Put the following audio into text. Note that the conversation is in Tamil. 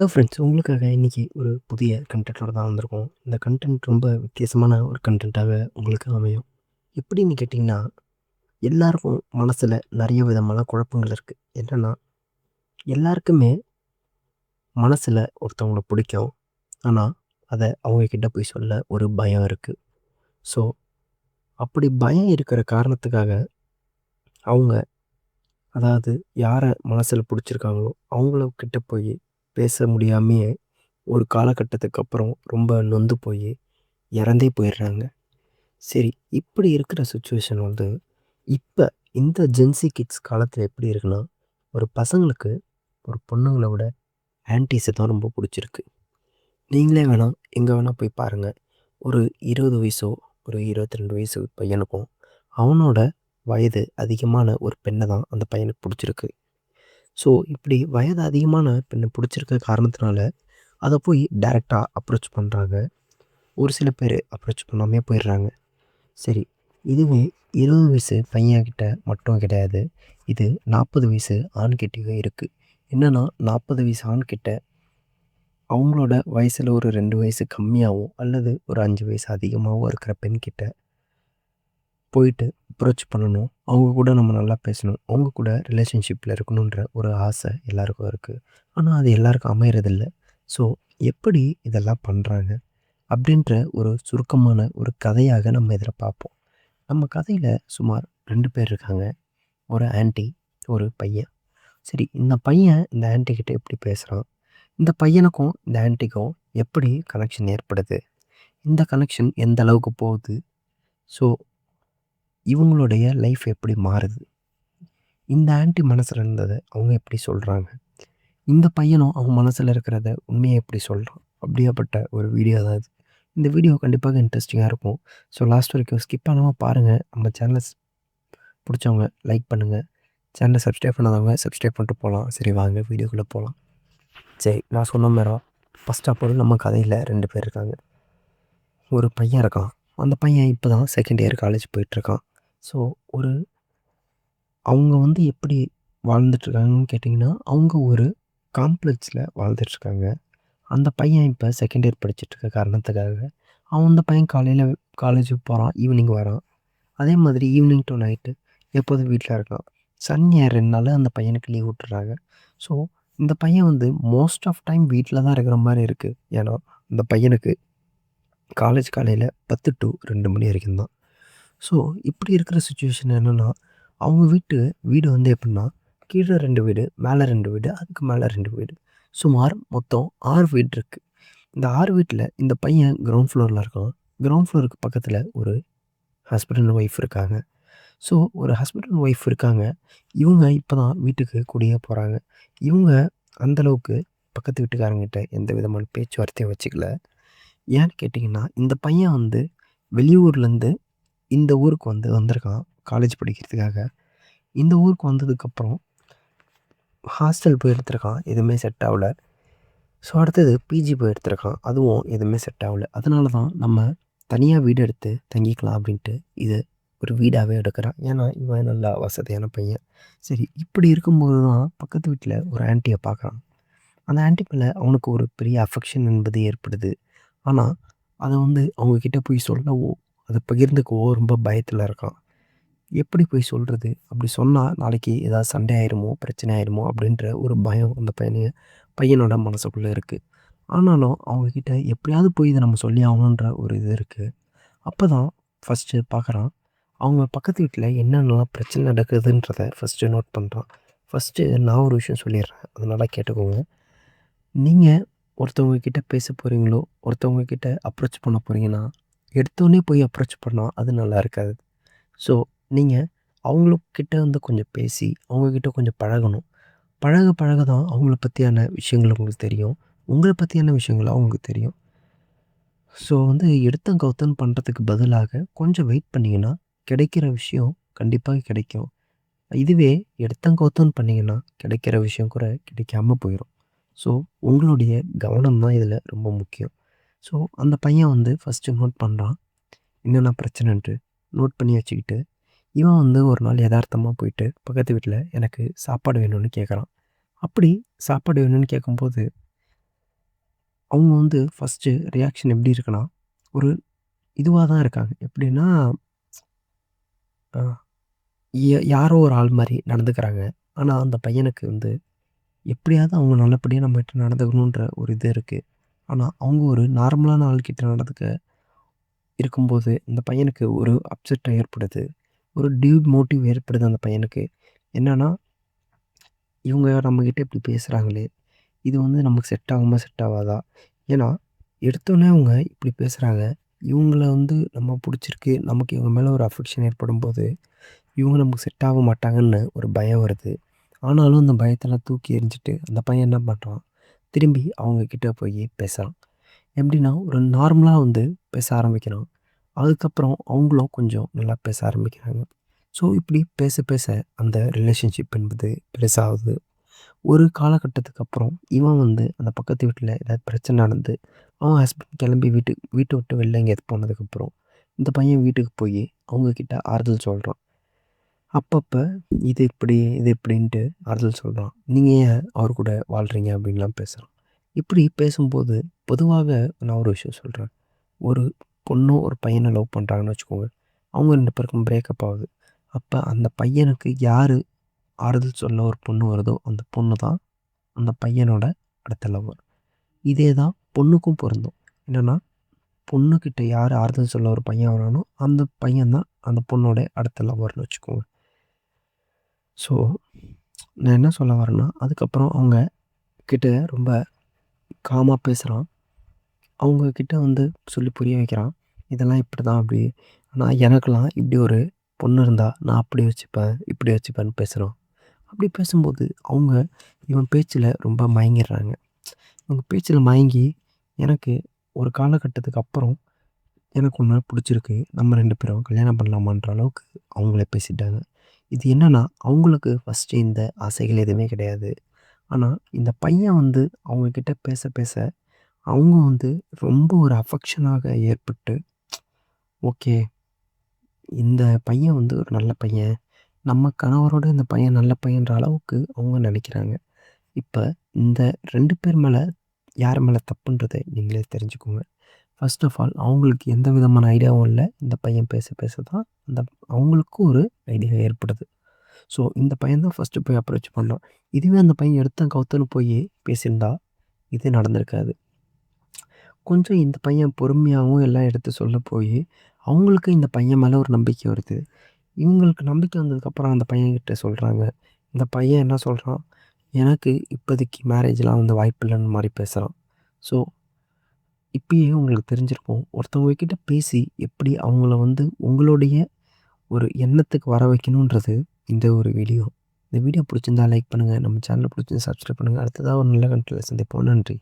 ஃப்ரெண்ட்ஸ் உங்களுக்காக இன்றைக்கி ஒரு புதிய கன்டென்ட்டோட தான் வந்திருக்கோம். இந்த கன்டென்ட் ரொம்ப வித்தியாசமான ஒரு கன்டென்ட்டாக உங்களுக்கு அமையும். எப்படின்னு கேட்டிங்கன்னா, எல்லாருக்கும் மனசில் நிறைய விதமான குழப்பங்கள் இருக்குது. என்னென்னா, எல்லாருக்குமே மனசில் ஒருத்தவங்கள பிடிக்கும். ஆனால் அதை அவங்கக்கிட்ட போய் சொல்ல ஒரு பயம் இருக்குது. ஸோ அப்படி பயம் இருக்கிற காரணத்துக்காக அவங்க அதாவது யாரை மனசில் பிடிச்சிருக்காங்களோ அவங்கள போய் பேச முடியாமையே ஒரு காலகட்டத்துக்கு அப்புறம் ரொம்ப நொந்து போய் இறந்தே போயிடுறாங்க. சரி, இப்படி இருக்கிற சிச்சுவேஷன் வந்து இப்போ இந்த ஜென்சி கிட்ஸ் காலத்தில் எப்படி இருக்குன்னா, ஒரு பசங்களுக்கு ஒரு பொண்ணுங்கள விட ஆன்டீஸை தான் ரொம்ப பிடிச்சிருக்கு. நீங்களே வேணால் எங்கே வேணால் போய் பாருங்கள். ஒரு 20 வயசோ ஒரு 22 வயசு பையனுக்கும் அவனோட வயது அதிகமான ஒரு பெண்ணை தான் அந்த பையனுக்கு பிடிச்சிருக்கு. ஸோ இப்படி வயது அதிகமான பெண்ணை பிடிச்சிருக்க காரணத்தினால அதை போய் டைரெக்டாக அப்ரோச் பண்ணுறாங்க. ஒரு சில பேர் அப்ரோச் பண்ணாமே போயிடுறாங்க. சரி, இதுவே 20 வயசு பையன்கிட்ட மட்டும் கிடையாது. இது 40 வயசு ஆண்கிட்டயும் இருக்குது. என்னென்னா 40 வயசு ஆண்கிட்ட அவங்களோட வயசில் ஒரு 2 வயசு கம்மியாகவோ அல்லது ஒரு 5 வயசு அதிகமாகவோ இருக்கிற பெண்கிட்ட போயிட்டு அப்ரோச் பண்ணணும். அவங்க கூட நம்ம நல்லா பேசணும். அவங்க கூட ரிலேஷன்ஷிப்பில் இருக்கணுன்ற ஒரு ஆசை எல்லாருக்கும் இருக்குது. ஆனால் அது எல்லாருக்கும் அமையறதில்ல. ஸோ எப்படி இதெல்லாம் பண்ணுறாங்க அப்படின்ற ஒரு சுருக்கமான ஒரு கதையாக நம்ம இதில் பார்ப்போம். நம்ம கதையில் சுமார் 2 பேர் இருக்காங்க. ஒரு ஆன்ட்டி, ஒரு பையன். சரி, இந்த பையன் இந்த ஆன்ட்டிக்கிட்ட எப்படி பேசுகிறான், இந்த பையனுக்கும் இந்த ஆன்ட்டிக்கும் எப்படி கனெக்ஷன் ஏற்படுது, இந்த கனெக்ஷன் எந்த அளவுக்கு போகுது, ஸோ இவங்களுடைய லைஃப் எப்படி மாறுது, இந்த ஆன்ட்டி மனசில் இருந்ததை அவங்க எப்படி சொல்கிறாங்க, இந்த பையனும் அவங்க மனசில் இருக்கிறத உண்மையை எப்படி சொல்கிறான், அப்படியாப்பட்ட ஒரு வீடியோ தான் இது. இந்த வீடியோ கண்டிப்பாக இன்ட்ரெஸ்டிங்காக இருக்கும். ஸோ லாஸ்ட் வரைக்கும் ஸ்கிப் பண்ணாமல் பாருங்கள். நம்ம சேனலை பிடிச்சவங்க லைக் பண்ணுங்கள். சேனலை சப்ஸ்கிரைப் பண்ணாதவங்க சப்ஸ்கிரைப் பண்ணிட்டு போகலாம். சரி, வாங்க வீடியோக்குள்ளே போகலாம். சரி, நான் சொன்ன மாரி ஃபஸ்ட் ஆஃப் ஆல் நம்ம கதையில் 2 பேர் இருக்காங்க. ஒரு பையன் இருக்கான். அந்த பையன் இப்போ தான் செகண்ட் இயர் காலேஜ் போயிட்டுருக்கான். ஸோ ஒரு அவங்க வந்து எப்படி வாழ்ந்துட்டுருக்காங்கன்னு கேட்டிங்கன்னா, அவங்க ஒரு காம்ப்ளெக்ஸில் வாழ்ந்துட்டுருக்காங்க. அந்த பையன் இப்போ செகண்ட் இயர் படிச்சுட்ருக்க காரணத்துக்காக அந்த பையன் காலையில் காலேஜுக்கு போகிறான், ஈவினிங் வரான். அதே மாதிரி ஈவினிங் டு நைட்டு எப்போதும் வீட்டில் இருக்கான். சனி, ஞாயிறு 2 நாள் அந்த பையனுக்கு லீவ் விட்டுறாங்க. ஸோ இந்த பையன் வந்து மோஸ்ட் ஆஃப் டைம் வீட்டில் தான் இருக்கிற மாதிரி இருக்குது. ஏன்னா அந்த பையனுக்கு காலேஜ் காலையில் 10 to 2 மணி வரைக்கும் தான். ஸோ இப்படி இருக்கிற சுச்சுவேஷன் என்னென்னா, அவங்க வீடு வந்து எப்படின்னா, கீழே 2 வீடு, மேலே 2 வீடு, அதுக்கு மேலே 2 வீடு. சுமார் மொத்தம் 6 வீடு இருக்குது. இந்த 6 வீட்டில் இந்த பையன் கிரவுண்ட் ஃப்ளோரில் இருக்கான். கிரவுண்ட் ஃப்ளோருக்கு பக்கத்தில் ஒரு ஹஸ்பண்ட் அண்ட் ஒய்ஃப் இருக்காங்க. ஸோ ஒரு ஹஸ்பண்ட் அண்ட் ஒய்ஃப் இருக்காங்க. இவங்க இப்போ தான் வீட்டுக்கு குடியே போகிறாங்க. இவங்க அந்தளவுக்கு பக்கத்து வீட்டுக்காரங்கிட்ட எந்த விதமான பேச்சுவார்த்தையும் வச்சுக்கல. ஏன்னு கேட்டிங்கன்னா, இந்த பையன் வந்து வெளியூர்லேருந்து இந்த ஊருக்கு வந்திருக்கான் காலேஜ் படிக்கிறதுக்காக. இந்த ஊருக்கு வந்ததுக்கப்புறம் ஹாஸ்டல் போய் எடுத்திருக்கான். எதுவுமே செட் ஆகல. ஸோ அடுத்தது பிஜி போய் எடுத்திருக்கான். அதுவும் எதுவுமே செட் ஆகல. அதனால தான் நம்ம தனியாக வீடு எடுத்து தங்கிக்கலாம் அப்படின்ட்டு இது ஒரு வீடாகவே எடுக்கிறான். ஏன்னா இவன் நல்லா வசதியான பையன். சரி, இப்படி இருக்கும்போது தான் பக்கத்து வீட்டில் ஒரு ஆன்ட்டியை பார்க்குறான். அந்த ஆன்ட்டி மேலே அவனுக்கு ஒரு பெரிய அஃபெக்ஷன் என்பது ஏற்படுது. ஆனால் அதை வந்து அவங்கக்கிட்ட போய் சொல்லவோ, அதை பகிர்ந்துக்கவோ ரொம்ப பயத்தில் இருக்கான். எப்படி போய் சொல்கிறது? அப்படி சொன்னால் நாளைக்கு ஏதாவது சண்டை ஆயிருமோ, பிரச்சனை ஆயிருமோ அப்படின்ற ஒரு பயம் அந்த பையனோட மனசுக்குள்ளே இருக்குது. ஆனாலும் அவங்கக்கிட்ட எப்படியாவது போய் இதை நம்ம சொல்லி ஆகணுன்ற ஒரு இது இருக்குது. அப்போ தான் ஃபஸ்ட்டு பார்க்குறான், அவங்க பக்கத்து வீட்டில் என்னென்னலாம் பிரச்சனை நடக்குதுன்றத ஃபஸ்ட்டு நோட் பண்ணுறான். ஃபஸ்ட்டு நான் ஒரு விஷயம் சொல்லிடுறேன், அதை நல்லா கேட்டுக்கோங்க. நீங்கள் ஒருத்தவங்க கிட்ட பேச போகிறீங்களோ, ஒருத்தவங்க கிட்ட அப்ரோச் பண்ண போகிறீங்கன்னா, எடுத்தோடனே போய் அப்ரோச் பண்ணால் அது நல்லா இருக்காது. ஸோ நீங்கள் அவங்கக்கிட்ட வந்து கொஞ்சம் பேசி, அவங்கக்கிட்ட கொஞ்சம் பழகணும். பழக பழக தான் அவங்கள பற்றியான விஷயங்கள் உங்களுக்கு தெரியும். உங்கள பற்றியான விஷயங்கள் அவங்களுக்கு தெரியும். ஸோ வந்து எடுத்தோம் கவுத்தோன்னு பண்ணுறதுக்கு பதிலாக கொஞ்சம் வெயிட் பண்ணிங்கன்னா, கிடைக்கிற விஷயம் கண்டிப்பாக கிடைக்கும். இதுவே எடுத்தோம் கவுத்தோன்னு பண்ணிங்கன்னா, கிடைக்கிற விஷயம் கூட கிடைக்காம போயிடும். ஸோ உங்களுடைய கவனம் தான் இதில் ரொம்ப முக்கியம். ஸோ அந்த பையன் வந்து ஃபஸ்ட்டு நோட் பண்ணுறான், என்னென்ன பிரச்சனைன்ட்டு. நோட் பண்ணி வச்சுக்கிட்டு, இவன் வந்து ஒரு நாள் எதார்த்தமா போயிட்டு பக்கத்து வீட்டில் எனக்கு சாப்பாடு வேணும்னு கேட்குறான். அப்படி சாப்பாடு வேணும்னு கேட்கும்போது, அவங்க வந்து ஃபஸ்ட்டு ரியாக்ஷன் எப்படி இருக்குன்னா, ஒரு இதுவா தான் இருக்காங்க. எப்படின்னா, அ யாரோ ஒரு ஆள் மாரி நடந்துக்கிறாங்க. ஆனா, அந்த பையனுக்கு வந்து எப்படியாவது அவங்க நல்லபடியா நம்மகிட்ட நடந்துக்கணுன்ற ஒரு இது இருக்கு. ஆனா, அவங்க ஒரு நார்மலான ஆள்கிட்ட நடந்துக்க இருக்கும்போது, இந்த பையனுக்கு ஒரு அப்செட் ஏற்படுது. ஒரு டிமோட்டிவ் ஏற்படுது அந்த பையனுக்கு. என்னன்னா, இவங்க நம்மகிட்ட இப்படி பேசுறாங்களே! இது வந்து நமக்கு செட் ஆகுமா? செட் ஆவாதா? ஏன்னா, எடுத்தோனே அவங்க இப்படி பேசுறாங்க. இவங்கள வந்து நம்ம புடிச்சிருக்கு. நமக்கு இவங்க மேல ஒரு அஃபெக்ஷன் ஏற்படும்போது, இவங்க நமக்கு செட் ஆக மாட்டாங்கன்னு ஒரு பயம் வருது. ஆனாலும் அந்த பயத்தெல்லாம் தூக்கி எறிஞ்சுட்டு, அந்த பையன் என்ன பண்றான்? திரும்பி அவங்க கிட்ட போயி பேசுறான். எப்படின்னா, ஒரு நார்மலா வந்து பேச ஆரம்பிக்கிறான். அதுக்கப்புறம் அவங்களும் கொஞ்சம் நல்லா பேச ஆரம்பிக்கிறாங்க. ஸோ, இப்படி பேச பேச அந்த ரிலேஷன்ஷிப் என்பது பெருசாகுது. ஒரு காலகட்டத்துக்கு அப்புறம் இவன் வந்து அந்த பக்கத்து வீட்ல ஏதாவது பிரச்சனை நடந்து, அவன் ஹஸ்பண்ட் கிளம்பி வீட்ட விட்டு வெளில எங்கேயாவது போனதுக்கப்புறம், இந்த பையன் வீட்டுக்கு போயி அவங்க கிட்ட ஆறுதல் சொல்றான். அப்பப்ப இது இப்படி, இது இப்படின்ட்டு ஆறுதல் சொல்றான். "நீங்க ஏன் அவர் கூட வாழ்றீங்க?" அப்படின்லாம் பேசுறான். இப்படி பேசும்போது பொதுவாக நான் ஒரு விஷயம் சொல்றேன். ஒரு பொண்ணும், ஒரு பையன லவ் பண்றாங்கன்னு வச்சுக்கோங்க. அவங்க 2 பேருக்கும் பிரேக்கப் ஆகுது. அப்ப அந்த பையனுக்கு யாரு ஆறுதல் சொல்ல ஒரு பொண்ணு வருதோ, அந்த பொண்ணு தான் அந்த பையனோட அடுத்த லவ்வர். இதே தான் பொண்ணுக்கும் பொருந்தும். என்னன்னா, பொண்ணுகிட்ட யார் ஆறுதல் சொல்ல ஒரு பையன் வரானோ, அந்த பையன் தான் அந்த பொண்ணோட அடுத்த லவ்வர்ன்னு வச்சுக்கோங்க. ஸோ, நான் என்ன சொல்ல வரேன்னா, அதுக்கப்புறம் அவங்க கிட்ட ரொம்ப காமா பேசுறான். அவங்க கிட்ட வந்து சொல்லி புரிய வைக்கிறான். இதெல்லாம் இப்படிதான் அப்படி. ஆனா எனக்கெல்லாம் இப்படி ஒரு பொண்ணு இருந்தா, நான் அப்படி வச்சுப்பேன், இப்படி வச்சுப்பேன்னு பேசுறான். அப்படி பேசும்போது அவங்க இவன் பேச்சுல ரொம்ப மயங்கிடுறாங்க. அவங்க பேச்சுல மயங்கி, எனக்கு ஒரு காலகட்டத்துக்கு அப்புறம் எனக்கு உன்ன புடிச்சிருக்கு. நம்ம 2 பேரும் கல்யாணம் பண்ணலாமான்ற அளவுக்கு அவங்களே பேசிட்டாங்க. இது என்னன்னா, அவங்களுக்கு ஃபர்ஸ்ட்டு இந்த ஆசைகள் எதுவுமே கிடையாது. ஆனா, இந்த பையன் வந்து அவங்க கிட்ட பேச பேச அவங்க வந்து ரொம்ப ஒரு அஃபெக்ஷனாக ஏற்பட்டு, ஓகே. இந்த பையன் வந்து ஒரு நல்ல பையன். நம்ம கணவரோட இந்த பையன் நல்ல பையன்ற அளவுக்கு அவங்க நெனைக்கிறாங்க. இப்ப இந்த 2 பேர் மேல யார் மேல தப்புன்றத நீங்களே தெரிஞ்சுக்கோங்க. ஃபர்ஸ்ட் ஆஃப் ஆல் அவங்களுக்கு எந்த விதமான ஐடியாவும் இல்ல. இந்த பையன் பேச பேச தான் அந்த அவங்களுக்கும் ஒரு ஐடியா ஏற்படுது. ஸோ இந்த பையன் தான் ஃபர்ஸ்ட்டு போய் அப்ரோச் பண்ணான். இதுவே அந்த பையன் எடுத்தேன் கவுத்தேன்னு போயி பேசியிருந்தா, இது நடந்திருக்காது. கொஞ்சம் இந்த பையன் பொறுமையாவும் எல்லாம் எடுத்து சொல்ல போயி, அவங்களுக்கு இந்த பையன் மேல ஒரு நம்பிக்கை வருது. இவங்களுக்கு நம்பிக்கை வந்ததுக்கப்புறம் அந்த பையன்கிட்ட சொல்றாங்க. இந்த பையன் என்ன சொல்றான், "எனக்கு இப்போதைக்கு மேரேஜ்லாம் வந்து வாய்ப்பில்லன்னு" மாரி பேசுறான். ஸோ, இப்பயே உங்களுக்கு தெரிஞ்சிருக்கும். ஒருத்தவங்க கிட்ட பேசி எப்படி அவங்கள வந்து உங்களுடைய ஒரு எண்ணத்துக்கு வர வைக்கணுன்றது இந்த ஒரு வீடியோ. இந்த வீடியோ புடிச்சிருந்தா லைக் பண்ணுங்க. நம்ம சேனல புடிச்சிருந்தா சப்ஸ்கிரைப் பண்ணுங்க. அடுத்ததா ஒரு நல்ல கன்டென்ட்ல சந்திப்போம். நன்றி.